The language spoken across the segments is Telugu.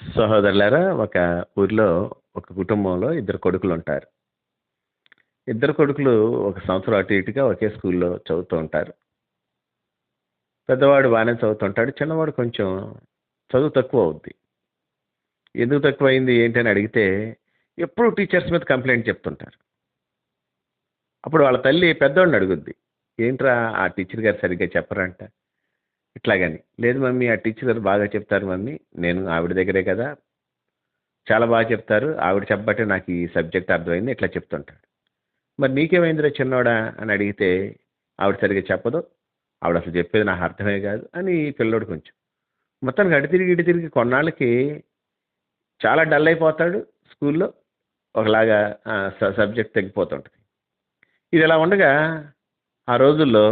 సహోదరులారా, ఒక ఊరిలో ఒక కుటుంబంలో ఇద్దరు కొడుకులుంటారు. ఇద్దరు కొడుకులు ఒక సంవత్సరం అటు ఇటుగా ఒకే స్కూల్‌లో చదువుతూ ఉంటారు. పెద్దవాడు బానే చదువుతుంటాడు. చిన్నవాడు కొంచెం చదువు తక్కువవుద్ది. ఎందుకు తక్కువయింది ఏంటి అని అడిగితే, ఎప్పుడు టీచర్స్ మీద కంప్లెయింట్ చెప్తుంటారు. అప్పుడు వాళ్ళ తల్లి పెద్దోడిని అడుగుద్ది. "ఏంట్రా ఆ టీచర్ గారు సరిగ్గా చెప్పరంట." ఇట్లాగని. "లేదు మమ్మీ, ఆ టీచర్ గారు బాగా చెప్తారు మమ్మీ. నేను ఆవిడ దగ్గరే కదా! చాలా బాగా చెప్తారు. ఆవిడ చెప్పబట్టే నాకు ఈ సబ్జెక్ట్ అర్థమైంది." ఇట్లా చెప్తుంటాడు. "మరి నీకేమైందిరా చిన్నోడా" అని అడిగితే, "ఆవిడ సరిగ్గా చెప్పదు. ఆవిడసలు చెప్పేది నాకు అర్థమే కాదు" అని ఈ పిల్లోడు కొంచెం. మొత్తానికి అటు తిరిగి, ఇటు తిరిగి కొన్నాళ్ళకి చాలా డల్ అయిపోతాడు స్కూల్‌లో. ఒకలాగా సబ్జెక్ట్ తగ్గిపోతుంటది. ఇదిలా ఉండగా ఆ రోజుల్లో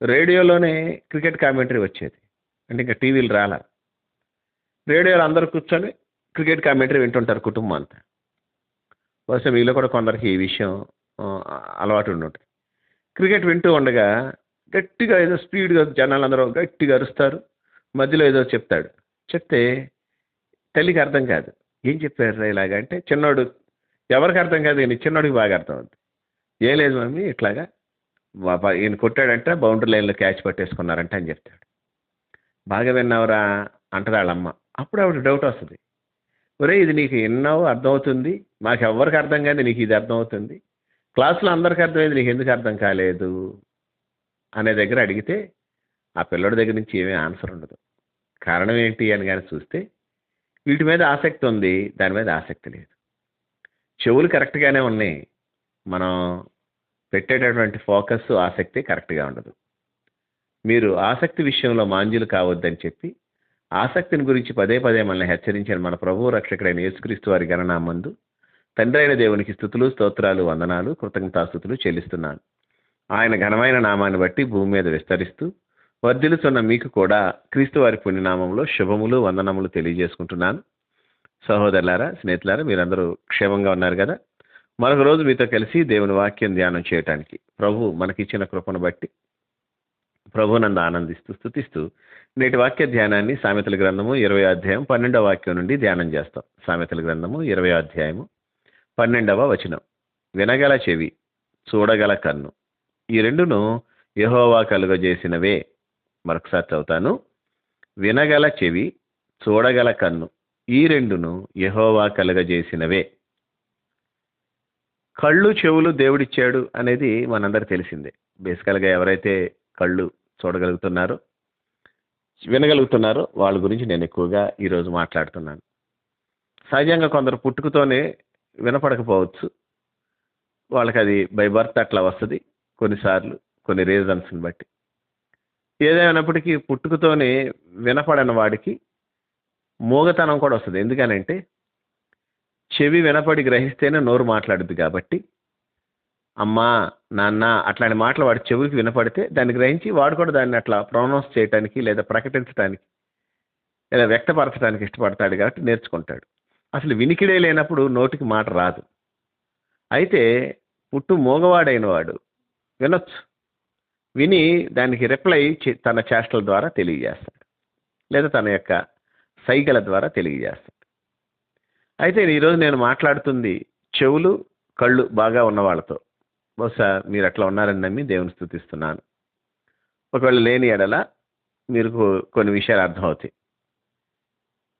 రేడియోలోనే క్రికెట్ కామెంటరీ వచ్చేది. అంటే ఇంక టీవీలు రాలా. రేడియోలో అందరూ కూర్చొని క్రికెట్ కామెంటరీ వింటుంటారు కుటుంబం అంతా. బహుశా మీలో కూడా కొందరికి ఈ విషయం ఆహ్, అలవాటు ఉండుంటది. క్రికెట్ వింటూ ఉండగా గట్టిగా ఏదో స్పీడ్‌గా జనాలందరూ గట్టిగా అరుస్తారు. మధ్యలో ఏదో చెప్తాడు. చెప్తే తల్లికి అర్థం కాదు. ఏం చెప్పారురా ఇలాగ అంటే, చిన్నోడు ఎవరికీ అర్థం కాదు గానీ చిన్నోడికి బాగా అర్థమవుద్ది. "ఏం లేదు మమ్మీ ఇట్లాగా ఈయన కొట్టాడంట, బౌండరీ లైన్‌లో క్యాచ్ పట్టేసుకున్నారంట" అని చెప్తాడు. "బాగా విన్నావురా" అంటది ఆళ్ళమ్మ. అప్పుడు ఆవిడకి డౌటొస్తది. "ఒరేయ్! ఇది నీకు ఇన్నావు అర్థమవుతుంది. మాకెవ్వరికీ అర్థం కానిది నీకు ఇది అర్థమవుతుంది. క్లాస్‌లో అందరికి అర్థమైంది నీకెందుకు అర్థం కాలేదు?" అనే దగ్గర అడిగితే, ఆ పిల్లోడి దగ్గర నుంచి ఏమీ ఆన్సర్ ఉండదు. కారణం ఏంటి అని గాని చూస్తే, వీటి మీద ఆసక్తి ఉంది. దాని మీద ఆసక్తి లేదు. చెవులు కరెక్ట్‌గానే ఉన్నాయి. మనం పెట్టేటటువంటి ఫోకస్, ఆసక్తి కరెక్ట్‌గా ఉండదు. మీరు ఆసక్తి విషయంలో మాంద్యులు కావద్దని చెప్పి, ఆసక్తిని గురించి పదే పదే మనల్ని హెచ్చరించిన మన ప్రభువు రక్షకుడైన యేసుక్రీస్తు వారి ఘననామందు తండ్రైన దేవునికి స్తుతులు, స్తోత్రాలు, వందనాలు, కృతజ్ఞతాస్తుతులు చెల్లిస్తున్నాను. ఆయన ఘనమైన నామాన్ని బట్టి భూమి మీద విస్తరిస్తూ వర్ధిల్లుచున్న మీకు కూడా క్రీస్తు వారి పుణ్యనామంలో శుభములు, వందనములు తెలియజేసుకుంటున్నాను. సహోదరులారా, స్నేహితులారా, మీరందరూ క్షేమంగా ఉన్నారు కదా! మరొక రోజు మీతో కలిసి దేవుని వాక్యం ధ్యానం చేయటానికి ప్రభు మనకిచ్చిన కృపను బట్టి ప్రభునందు ఆనందిస్తూ, స్తుతిస్తూ నేటి వాక్య ధ్యానాన్ని సామెతల గ్రంథము 20వ అధ్యాయం 12వ వాక్యం నుండి ధ్యానం చేస్తాం. సామెతల గ్రంథము 20వ అధ్యాయము 12వ వచనం. వినగల చెవి, చూడగల కన్ను, ఈ రెండును యెహోవా కలుగజేసినవే. మరొకసారి చదువుతాను. వినగల చెవి, చూడగల కన్ను, ఈ రెండును యెహోవా కలుగజేసినవే. కళ్ళు, చెవులు దేవుడిచ్చాడు అనేది మనందరికి తెలిసిందే. బేసికల్‌గా ఎవరైతే కళ్ళు చూడగలుగుతున్నారో, వినగలుగుతున్నారో వాళ్ళ గురించి నేను ఎక్కువగా ఈరోజు మాట్లాడుతున్నాను. సహజంగా కొందరు పుట్టుకతోనే వినపడకపోవచ్చు. వాళ్ళకది బై బర్త్ అట్లా వస్తది. కొన్నిసార్లు కొన్ని రీజన్స్‌ని బట్టి. ఏదేమైనప్పటికీ పుట్టుకతోనే వినపడని వాడికి మూగతనం కూడా వస్తది. ఎందుకనంటే చెవి వినపడి గ్రహిస్తేనే నోరు మాట్లాడుద్ది కాబట్టి, అమ్మా, నాన్న అట్లాంటి మాటలు వాడి చెవులకి వినపడితే దాన్ని గ్రహించి వాడు కూడా దాన్ని అట్లా ప్రొనౌన్స్ చేయటానికి లేదా ప్రకటించటానికి లేదా వ్యక్తపరచడానికి ఇష్టపడతాడు కాబట్టి నేర్చుకుంటాడు. అసలు వినికిడే లేనప్పుడు నోటికి మాట రాదు. అయితే పుట్టు మూగవాడైన వాడు వినొచ్చు. విని దానికి రిప్లై తన చేష్టల ద్వారా తెలియజేస్తాడు. లేదా తన యొక్క సైగల ద్వారా తెలియజేస్తాడు. అయితే ఈరోజు నేను మాట్లాడుతుంది చెవులు, కళ్ళు బాగా ఉన్న వాళ్ళతో. బహుశా మీరు అట్లా ఉన్నారని నమ్మి దేవుని స్తుతిస్తున్నాను. ఒకవేళ లేని ఎడల మీరు కొన్ని విషయాలు అర్థమవుతాయి.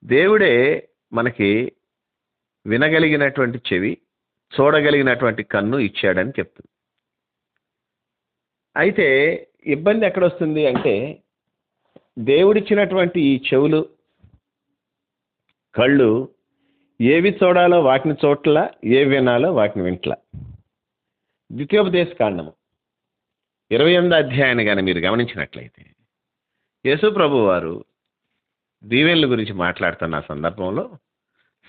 దేవుడే మనకి వినగలిగినటువంటి చెవి, చూడగలిగినటువంటి కన్ను ఇచ్చాడని చెప్తుంది. అయితే ఇబ్బంది ఎక్కడొస్తుంది అంటే, దేవుడిచ్చినటువంటి ఈ చెవులు, కళ్ళు ఏవి చూడాలో వాటిని చూడట్లా, ఏవి వినాలో వాటిని వింట్లా. ద్వితీయోపదేశ కాండము 28వ అధ్యాయాన్ని గాని మీరు గమనించినట్లయితే, యేసు ప్రభువు వారు దీవెనల గురించి మాట్లాడుతున్న ఆ సందర్భంలో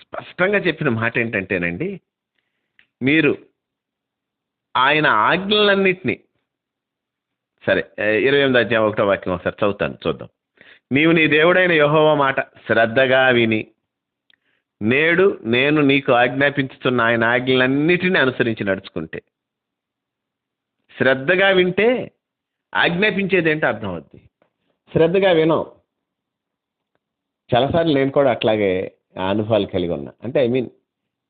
స్పష్టంగా చెప్పిన మాట ఏంటంటేనండి, మీరు ఆయన ఆజ్ఞలన్నిటిని సరే 28వ అధ్యాయం 1వ వాక్యం ఒకసారి చదువుతాను చూద్దాం. నీవు నీ దేవుడైన యెహోవా మాట శ్రద్ధగా విని నేడు నేను నీకు ఆజ్ఞాపించుతున్న ఆయన ఆజ్ఞలన్నిటిని అనుసరించి నడుచుకుంటే, శ్రద్ధగా వింటే ఆజ్ఞాపించేది ఏంటో అర్థమవుద్ది. శ్రద్ధగా వినవు. చాలాసార్లు నేను కూడా అట్లాగే ఆ అనుభవాలు కలిగి ఉన్నా. అంటే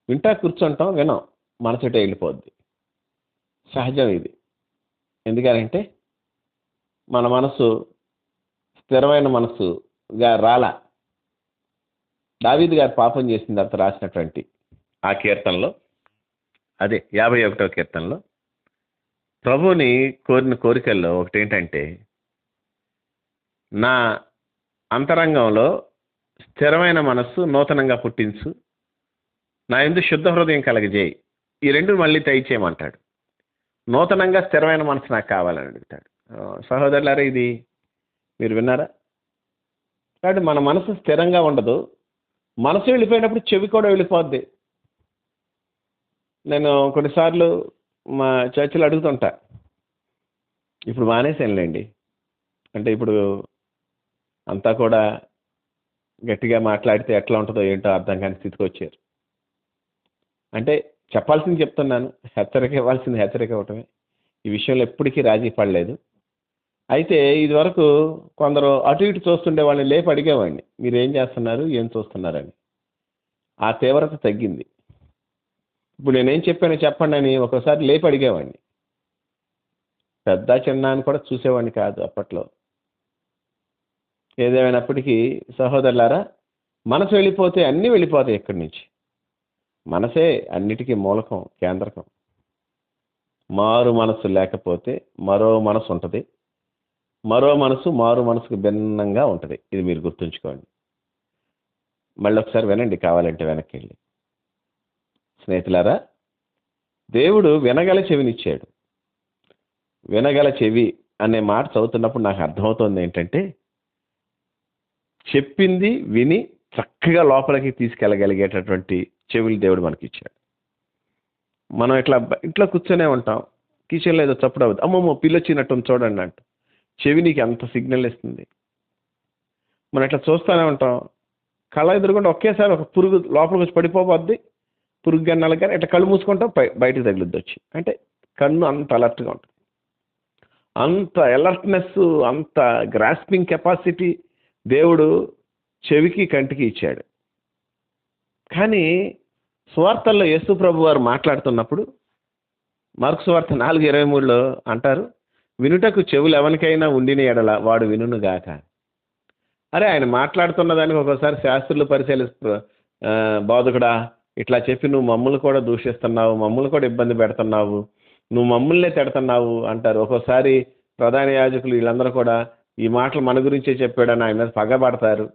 వింటా కూర్చుంటాం, వినం, మనసుటే వెళ్ళిపోద్ది. సహజం ఇది. ఎందుకనంటే మన మనసు స్థిరమైన మనసుగా రాలా. దావీదు గారు పాపం చేసిన తర్వాత రాసినటువంటి ఆ కీర్తనలో, అదే 51వ కీర్తనలో ప్రభువుని కోరిన కోరికల్లో ఒకటేంటంటే, నా అంతరంగంలో స్థిరమైన మనస్సు నూతనంగా పుట్టించు, నా యందు శుద్ధ హృదయం కలగజేయి. ఈ రెండు మళ్ళీ దయచేయమంటాడు. నూతనంగా స్థిరమైన మనసు నాకు కావాలని అడుగుతాడు. సహోదరులారా, ఇది మీరు విన్నారా? కాబట్టి మన మనసు స్థిరంగా ఉండదు. మనసు వెళ్ళిపోయినప్పుడు చెవి కూడా వెళ్ళిపోద్ది. నేను కొన్నిసార్లు మా చర్చిలో అడుగుతుంటా. ఇప్పుడు మానేసానులేండి. అంటే ఇప్పుడు అంతా కూడా గట్టిగా మాట్లాడితే ఎట్లా ఉంటుందో ఏంటో అర్థం కాని స్థితికి వచ్చారు. అంటే చెప్పాల్సింది చెప్తున్నాను, హెచ్చరిక ఇవ్వాల్సింది హెచ్చరిక ఇవ్వటమే. ఈ విషయంలో ఎప్పటికీ రాజీ పడలేదు. అయితే ఇదివరకు కొందరు అటు ఇటు చూస్తుండే వాళ్ళని లేపి అడిగేవాడిని, మీరు ఏం చేస్తున్నారు, ఏం చూస్తున్నారని. ఆ తీవ్రత తగ్గింది. ఇప్పుడు నేనేం చెప్పానో చెప్పండి అని ఒక్కోసారి లేపి అడిగేవాడిని. పెద్ద చిన్న అని కూడా చూసేవాడిని కాదు అప్పట్లో. ఏదేమైనప్పటికీ సహోదరులారా, మనసు వెళ్ళిపోతే అన్నీ వెళ్ళిపోతాయి ఇక్కడి నుంచి. మనసే అన్నిటికీ మూలకం, కేంద్రకం. మారు మనసు లేకపోతే మరో మనసు ఉంటుంది. మరో మనసు మారు మనసుకు భిన్నంగా ఉంటుంది. ఇది మీరు గుర్తుంచుకోండి. మళ్ళీ ఒకసారి వినండి, కావాలంటే వెనక్కి వెళ్ళి. స్నేహితులారా, దేవుడు వినగల చెవినిచ్చాడు. వినగల చెవి అనే మాట చదువుతున్నప్పుడు నాకు అర్థమవుతుంది ఏంటంటే, చెప్పింది విని చక్కగా లోపలికి తీసుకెళ్ళగలిగేటటువంటి చెవులు దేవుడు మనకి ఇచ్చాడు. మనం ఇట్లా ఇంట్లో కూర్చొనే ఉంటాం, కిచెన్లో ఏదో చప్పుడు అవుతుంది, అమ్మమ్మ పిల్లొచ్చినట్టుంది చూడండి అంట. చెవి నీకు ఎంత సిగ్నల్ ఇస్తుంది. మనం ఇట్లా చూస్తూనే ఉంటాం, కళ్ళ ఎదురుకుండా ఒకేసారి ఒక పురుగు లోపలికి వచ్చి పడిపోవద్ది, పురుగు కానీ నల్ల కానీ ఇట్లా కళ్ళు మూసుకుంటాం, బయటకు తగిలిద్ది వచ్చి. అంటే కన్ను అంత అలర్ట్గా ఉంటుంది. అంత అలర్ట్నెస్, అంత గ్రాస్పింగ్ కెపాసిటీ దేవుడు చెవికి కంటికి ఇచ్చాడు. కానీ సువార్తల్లో యేసు ప్రభు వారు మాట్లాడుతున్నప్పుడు మార్కు సువార్త 4:23లో అంటారు, వినుటకు చెవులు ఎవరికైనా ఉండిన ఎడల వాడు వినును గాక. అరే, ఆయన మాట్లాడుతున్న దానికి ఒక్కోసారి శాస్త్రులు పరిశీలిస్తూ, బోధకుడా ఇట్లా చెప్పి నువ్వు మమ్మల్ని కూడా దూషిస్తున్నావు, మమ్మల్ని కూడా ఇబ్బంది పెడుతున్నావు, నువ్వు మమ్మల్నే తిడుతున్నావు అంటారు. ఒక్కోసారి ప్రధాన యాజకులు వీళ్ళందరూ కూడా ఈ మాటలు మన గురించే చెప్పాడని ఆయన మీద పగబడతారు.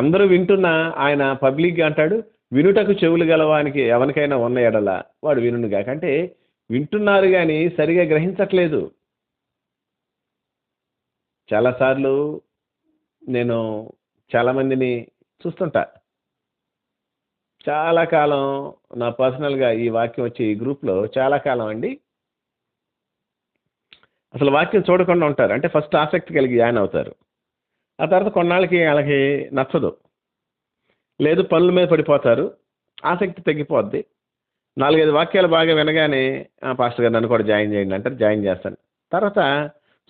అందరూ వింటున్నా ఆయన పబ్లిక్గా అంటాడు, వినుటకు చెవులు గలవానికి ఎవరికైనా ఉన్న ఎడల వాడు వినును గాక. అంటే వింటున్నారు కానీ సరిగా గ్రహించట్లేదు. చాలాసార్లు నేను చాలామందిని చూస్తుంటా. చాలా కాలం నా పర్సనల్గా ఈ వాక్యం వచ్చే ఈ గ్రూప్లో చాలా కాలం అండి అసలు వాక్యం చూడకుండా ఉంటారు. అంటే ఫస్ట్ ఆసక్తి కలిగి జాయిన్ అవుతారు. ఆ తర్వాత కొన్నాళ్ళకి వాళ్ళకి నచ్చదు, లేదు పనుల మీద పడిపోతారు, ఆసక్తి తగ్గిపోద్ది. 4-5 వాక్యాలు బాగా వినగానే పాస్టర్ గారు నన్ను కూడా జాయిన్ చేయండి అంటారు, జాయిన్ చేస్తాను. తర్వాత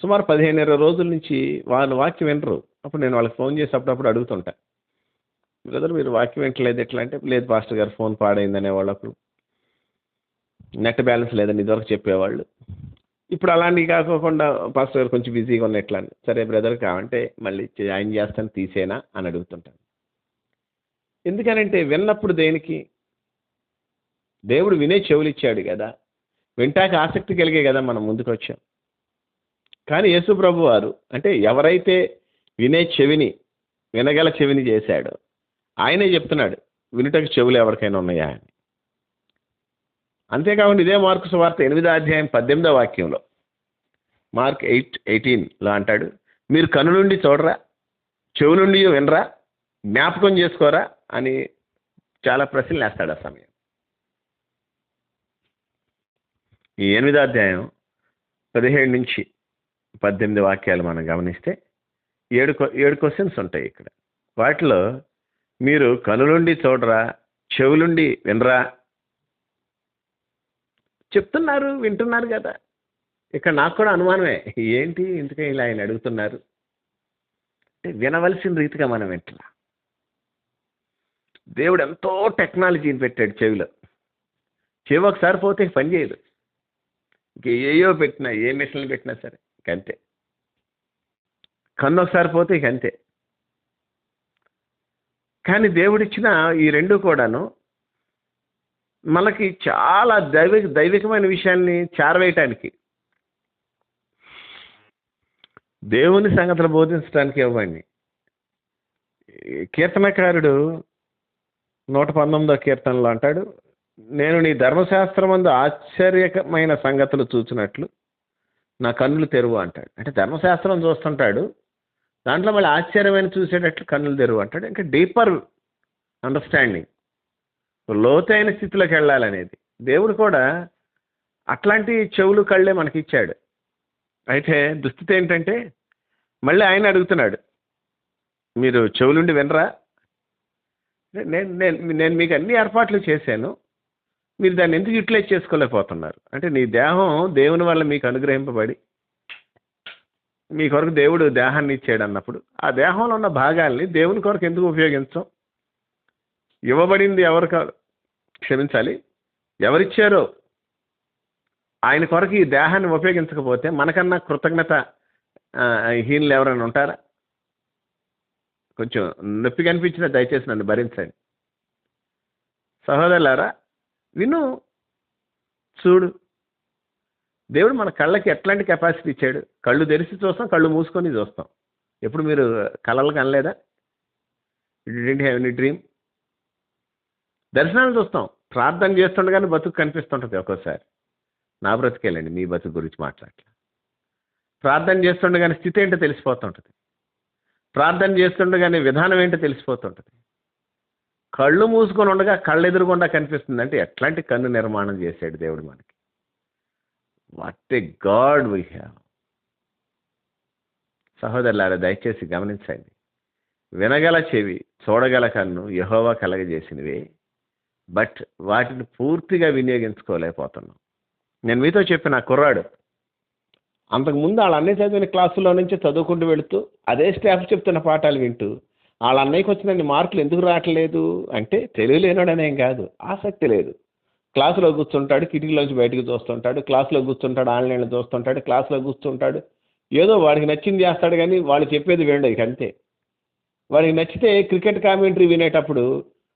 సుమారు 15-20 రోజుల నుంచి వాళ్ళు వాక్యం వినరు. అప్పుడు నేను వాళ్ళకి ఫోన్ చేసి అప్పుడప్పుడు అడుగుతుంటా, బ్రదర్ మీరు వాక్యం వింటలేదు ఎట్లా అంటే, లేదు పాస్టర్ గారు ఫోన్ పాడైంది అనేవాళ్ళు. అప్పుడు నెట్ బ్యాలెన్స్ లేదని ఇదివరకు చెప్పేవాళ్ళు. ఇప్పుడు అలాంటివి కాకోకుండా పాస్టర్ గారు కొంచెం బిజీగా ఉన్న ఎట్లా అని, సరే బ్రదర్ కావంటే మళ్ళీ జాయిన్ చేస్తాను తీసేనా అని అడుగుతుంటాను. ఎందుకనంటే విన్నప్పుడు దేనికి, దేవుడు వినే చెవులు ఇచ్చాడు కదా, వింటాక ఆసక్తి కలిగే కదా మనం ముందుకు వచ్చాం. కానీ యేసు ప్రభు వారు అంటే ఎవరైతే వినే చెవిని, వినగల చెవిని చేశాడో ఆయనే చెప్తున్నాడు, వినుటకు చెవులు ఎవరికైనా ఉన్నాయా అని. అంతేకాకుండా ఇదే మార్కు సువార్త 8:18 వాక్యంలో, మార్క్ 8:18లో అంటాడు, మీరు కన్ను నుండి చూడరా, చెవు నుండి వినరా, జ్ఞాపకం చేసుకోరా అని చాలా ప్రశ్నలు వేస్తాడు ఆ సమయం. ఈ 8:17-18 వాక్యాలు మనం గమనిస్తే 7 క్వశ్చన్స్ ఉంటాయి ఇక్కడ. వాటిలో మీరు కనులుండి చూడరా, చెవులుండి వినరా, చెప్తున్నారు వింటున్నారు కదా. ఇక్కడ నాకు కూడా అనుమానమే, ఏంటి ఇంతకే ఇలా ఆయన అడుగుతున్నారు. అంటే వినవలసిన రీతిగా మనం వింటలా. దేవుడు ఎంతో టెక్నాలజీని పెట్టాడు చెవిలో. చెవి ఒకసారి పోతే ఇంక పని చేయదు. ఇంక ఏయో పెట్టినా, ఏ మిషన్లు పెట్టినా సరే ఇంకంతే. కన్ను ఒకసారి పోతే ఇక అంతే. కానీ దేవుడిచ్చిన ఈ రెండు కూడాను మనకి చాలా దైవికమైన విషయాల్ని చేరవేయటానికి, దేవుని సంగతులు బోధించడానికి ఇవ్వండి. కీర్తనకారుడు 119వ కీర్తనలో అంటాడు, నేను నీ ధర్మశాస్త్రమందు ఆశ్చర్యకమైన సంగతులు చూచినట్లు నా కన్నులు తెరువు అంటాడు. అంటే ధర్మశాస్త్రం చూస్తుంటాడు, దాంట్లో మళ్ళీ ఆశ్చర్యమైన చూసేటట్లు కన్నులు తెరువు అంటాడు. ఇంకా డీపర్ అండర్స్టాండింగ్, లోతైన స్థితిలోకి వెళ్ళాలనేది. దేవుడు కూడా అట్లాంటి చెవులు కళ్ళే మనకి ఇచ్చాడు. అయితే దుస్థితి ఏంటంటే మళ్ళీ ఆయన అడుగుతున్నాడు, మీరు చెవులుండి వినరా? నేను నేను నేను మీకు అన్ని ఏర్పాట్లు చేశాను, మీరు దాన్ని ఎందుకు యూటిలైజ్ చేసుకోలేకపోతున్నారు? అంటే నీ దేహం దేవుని వల్ల మీకు అనుగ్రహింపబడి మీ కొరకు దేవుడు దేహాన్ని ఇచ్చాడు అన్నప్పుడు ఆ దేహంలో ఉన్న భాగాల్ని దేవుని కొరకు ఎందుకు ఉపయోగించం? ఇవ్వబడింది ఎవరు క్షమించాలి, ఎవరిచ్చారో ఆయన కొరకు ఈ దేహాన్ని ఉపయోగించకపోతే మనకన్నా కృతజ్ఞత హీనులు ఎవరైనా ఉంటారా? కొంచెం నొప్పిగా అనిపించినా దయచేసి నన్ను భరించండి. సహోదరులారా, విను, చూడు. దేవుడు మన కళ్ళకి ఎట్లాంటి కెపాసిటీ ఇచ్చాడు? కళ్ళు తెరిచి చూస్తాం, కళ్ళు మూసుకొని చూస్తాం. ఎప్పుడు మీరు కళలు కనలేదా? You didn't have any dream? దర్శనాలు చూస్తాం, ప్రార్థన చేస్తుండగానే బతుకు కనిపిస్తుంటుంది. ఒక్కోసారి నా బ్రతికేలండి, మీ బతుకు గురించి మాట్లాడలే. ప్రార్థన చేస్తుండగానే స్థితి ఏంటో తెలిసిపోతుంటుంది, ప్రార్థన చేస్తుండగానే విధానం ఏంటో తెలిసిపోతుంటుంది. కళ్ళు మూసుకొని ఉండగా కళ్ళు ఎదురుగుండా కనిపిస్తుంది. అంటే ఎట్లాంటి కన్ను నిర్మాణం చేశాడు దేవుడు మనకి. What a God we have. సహోదరులారా, దయచేసి గమనించండి. వినగల చెవి, చూడగల కన్ను యెహోవా కలగజేసినవే, బట్ వాటిని పూర్తిగా వినియోగించుకోలేకపోతున్నాం. నేను మీతో చెప్పిన కుర్రాడు అంతకుముందు వాళ్ళ అన్నయ్య చదివిన క్లాసులో నుంచి చదువుకుంటూ వెళుతూ అదే స్టాఫ్ చెప్తున్న పాఠాలు వింటూ వాళ్ళ అన్నయ్యకి వచ్చిన మార్కులు ఎందుకు రావట్లేదు అంటే తెలియలేనోడనేం కాదు, ఆసక్తి లేదు. క్లాసులో కూర్చుంటాడు, కిటికీలోంచి బయటకు చూస్తుంటాడు, క్లాసులో కూర్చుంటాడు, ఆన్లైన్లో చూస్తుంటాడు, క్లాసులో కూర్చుంటాడు, ఏదో వాడికి నచ్చింది చేస్తాడు. కానీ వాళ్ళు చెప్పేది వినడు. ఇక అంతే. వాడికి నచ్చితే క్రికెట్ కామెంటరీ వినేటప్పుడు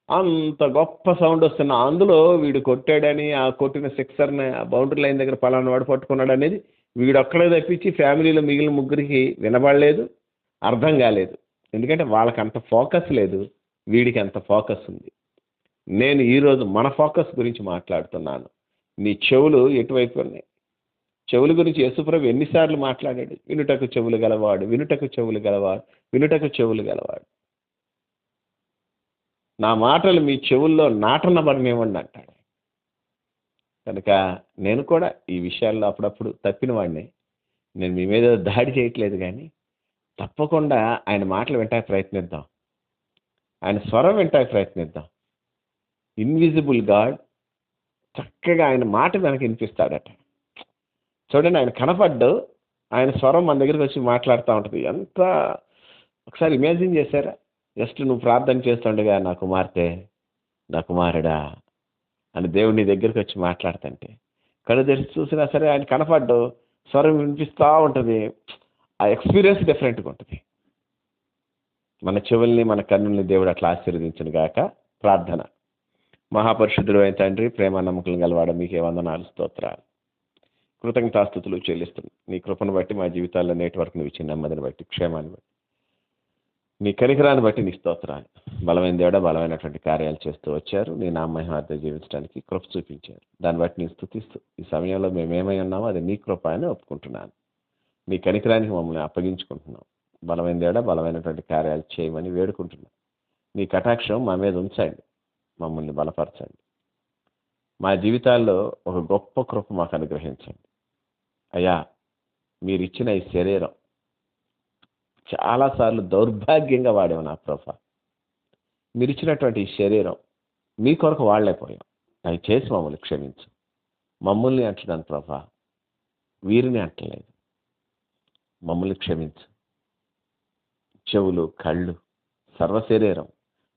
అంత గొప్ప సౌండ్ వస్తున్నా అందులో వీడు కొట్టాడని, ఆ కొట్టిన సిక్సర్ని ఆ బౌండరీ లైన్ దగ్గర పలానా వాడు పట్టుకున్నాడు అనేది వీడొక్కడే తప్పించి ఫ్యామిలీలో మిగిలిన ముగ్గురికి వినబడలేదు, అర్థం కాలేదు. ఎందుకంటే వాళ్ళకి అంత ఫోకస్ లేదు, వీడికి అంత ఫోకస్ ఉంది. నేను ఈరోజు మన ఫోకస్ గురించి మాట్లాడుతున్నాను. నీ చెవులు ఎటువైపు ఉన్నాయి? చెవుల గురించి యేసుప్రభు ఎన్నిసార్లు మాట్లాడాడు? వినుటకు చెవులు గలవాడు, వినుటకు చెవులు గలవాడు, వినుటకు చెవులు గలవాడు. నా మాటలు మీ చెవుల్లో నాటనబడనివ్వండి అంటాడు. కనుక నేను కూడా ఈ విషయాల్లో అప్పుడప్పుడు తప్పిన వాడిని. నేను మీ మీద దాడి చేయట్లేదు, కానీ తప్పకుండా ఆయన మాటలు వింటానికి ప్రయత్నిద్దాం, ఆయన స్వరం వింటానికి ప్రయత్నిద్దాం. ఇన్విజిబుల్ గాడ్ చక్కగా ఆయన మాట మనకి వినిపిస్తాడట. చూడండి, ఆయన కనపడ్డు, ఆయన స్వరం మన దగ్గరికి వచ్చి మాట్లాడుతూ ఉంటుంది. ఎంత ఒకసారి ఇమాజిన్ చేశారా? జస్ట్ నువ్వు ప్రార్థన చేస్తుండగా నా కుమార్తె, నా కుమారుడా అని దేవుడు నీ దగ్గరికి వచ్చి మాట్లాడుతుంటే కళ్ళు తెరిచి చూసినా సరే ఆయన కనపడ్డు, స్వరం వినిపిస్తూ ఉంటుంది. ఆ ఎక్స్పీరియన్స్ డిఫరెంట్గా ఉంటుంది. మన చెవుల్ని, మన కన్నుల్ని దేవుడు అట్లా ఆశీర్వదించును గాక. ప్రార్థన. మహాపరిశుద్ధుడు అయిన తండ్రి, ప్రేమ నమ్మకం గలవాడ, మీకే వందనాలు, స్తోత్రాలు, కృతజ్ఞతాస్తుతులు చెల్లిస్తున్నాను. నీ కృపను బట్టి మా జీవితాల్లో నేటి వరకు నువ్వు ఇచ్చిన నెమ్మదిని బట్టి, క్షేమాన్ని బట్టి, నీ కనికరాన్ని బట్టి నీ స్తోత్రాలు. బలమైన దేవుడా, బలమైనటువంటి కార్యాలు చేస్తూ వచ్చారు. నీ నామహిమార్థ జీవించడానికి కృప చూపించారు. దాన్ని బట్టి నేను స్తుతిస్తూ ఈ సమయంలో మేము ఏమై ఉన్నామో అది నీ కృప అని ఒప్పుకుంటున్నాను. నీ కనికరానికి మమ్మల్ని అప్పగించుకుంటున్నాం. బలమైన దేవుడా, బలమైనటువంటి కార్యాలు చేయమని వేడుకుంటున్నాం. నీ కటాక్షం మా మీద ఉంచండి, మమ్మల్ని బలపరచండి. మా జీవితాల్లో ఒక గొప్ప కృప మాకు అనుగ్రహించండి అయ్యా. మీరు ఇచ్చిన ఈ శరీరం చాలాసార్లు దౌర్భాగ్యంగా వాడాము నా ప్రభా. మీరు ఇచ్చినటువంటి ఈ శరీరం మీ కొరకు వాడలేకపోయాం. దయచేసి మమ్మల్ని క్షమించు. మమ్మల్ని అంటున్నాను ప్రభా, వీరిని అంటలేదు. మమ్మల్ని క్షమించు. చెవులు, కళ్ళు, సర్వశరీరం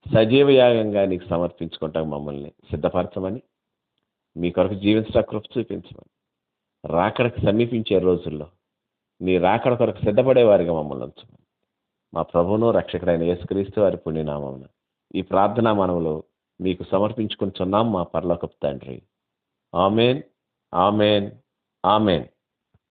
సజీవ యాగంగా నీకు సమర్పించుకుంటాం మమ్మల్ని సిద్ధపరచమని, మీ కొరకు జీవించడం కృప చూపించమని, రాకడకు సమీపించే రోజుల్లో నీ రాకడ కొరకు సిద్ధపడే వారిగా మమ్మల్ని ఉంచమని, మా ప్రభువును రక్షకుడైన యేసుక్రీస్తు వారి పుణ్యనామమున ఈ ప్రార్థనా మనవులు మీకు సమర్పించుకుంటున్నాం మా పరలోకపు తండ్రి. Amen, amen, amen.